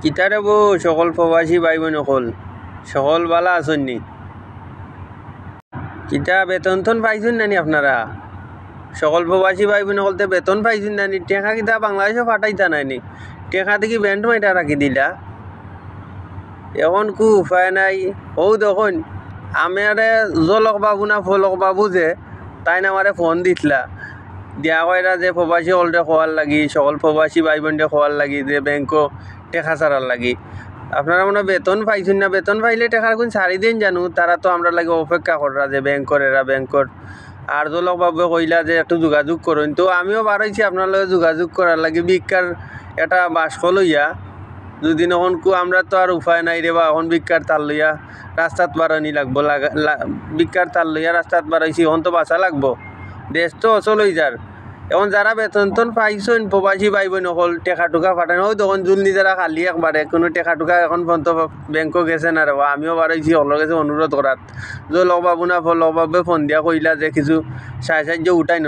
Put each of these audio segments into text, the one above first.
কিতারে বো সকল প্রবাসী ভাই বোন সকল বালা আসননি কিতা বেতন তন পাইছেন নানি আপনারা সকল প্রবাসী ভাই বোন বলতে বেতন পাইছেন নানি টেকা কিতা বাংলাদেশে ফাটাইতা নাইনি টেকা থেকে ব্যান্ড মাইটা রাখি দিলা এখন কু উপায় নাই ও দেখুন আমারে জলক বাবু না ফলক বাবু যে তাই না আমারে ফোন দিতলা দিয়া কয়রা যে প্রবাসী হলরে খোয়ার লাগি সকল প্রবাসী ভাই বোনরে খোয়ার লাগি যে ব্যাংকও টেকা ছাড়ার লাগি আপনারা মনে বেতন পাইছেন না বেতন পাইলে টেকার কোন ছাড়ি দিন জানু তারা তো আমরা লাগে অপেক্ষা করা যে ব্যাংকর এরা ব্যাংকর আর জলক বাবু কইলা যে একটু যোগাযোগ করুন তো আমিও বাড়াইছি আপনার লগে যোগাযোগ করার লাগে ভিক্ষার এটা বাস্ক লইয়া যদি নখন কু আমরা তো আর উপায় নাই রে বা এখন ভিক্ষার তার লইয়া রাস্তাত বাড়ানি লাগবো ভিক্ষার তার লইয়া রাস্তাত বাড়াইছি এখন তো বাঁচা লাগবো দেশ তো অচল হয়ে যার এখন যারা বেতন তন পাইছেন প্রবাসী ভাই বোন হল টেকা টুকা ফাটান ওই তখন জুলনি যারা খালি একবারে কোনো টেকা টুকা এখন পর্যন্ত ব্যাংকও গেছে না রে আমিও বাড়াইছি হলের কাছে অনুরোধ করাত যে লগ বাবু না লগ বাবু ফোন দিয়া কইলা যে কিছু সাহায্য উঠাই ন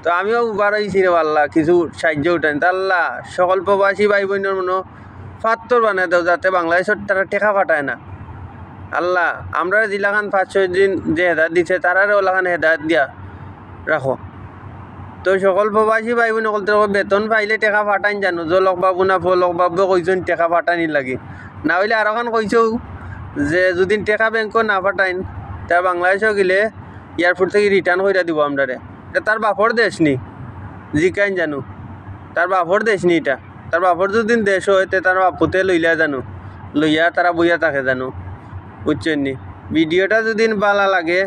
তো আমিও বাড়াইছি রে আল্লাহ কিছু সাহায্য উঠাই তা আল্লাহ সকল প্রবাসী ভাই বোনের মনে ফাত্তর বানায় দাও যাতে বাংলাদেশের তারা টেকা ফাটায় না আল্লাহ আমরা জিলাখান 5-6 দিন যে হেদায়ত দিচ্ছে তারারে ওলাখান হেদায়ত দিয়া রাখো তো সকল প্রবাসী ভাই বোন বলতে বেতন পাইলে টেকা ফাটাইন জানো জলক বাবু না ফলক বাবু কইছেন টেকা ফাটানি লাগে না হইলে আর এখন কইছেও যে যদি টেকা ব্যাংকও না ফাটাইন তার বাংলাদেশেও গেলে এয়ারপোর্ট থেকে রিটার্ন করে দিব আমরারে এটা তার বাপর দেশ নি জিকাইন জানো তার বাপর দেশ নি এটা তার বাপর যদি দেশ হইতে তার বাপুতে লইলা জানো লইয়া তারা বইয়া থাকে জানো বুঝছেন নি ভিডিওটা যদি ভালো লাগে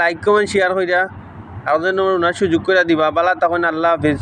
লাইক কমেন্ট শেয়ার কইরা আর যেন ওনার সুযোগ করে দিবা বালা তখন আল্লাহ হাফিজ।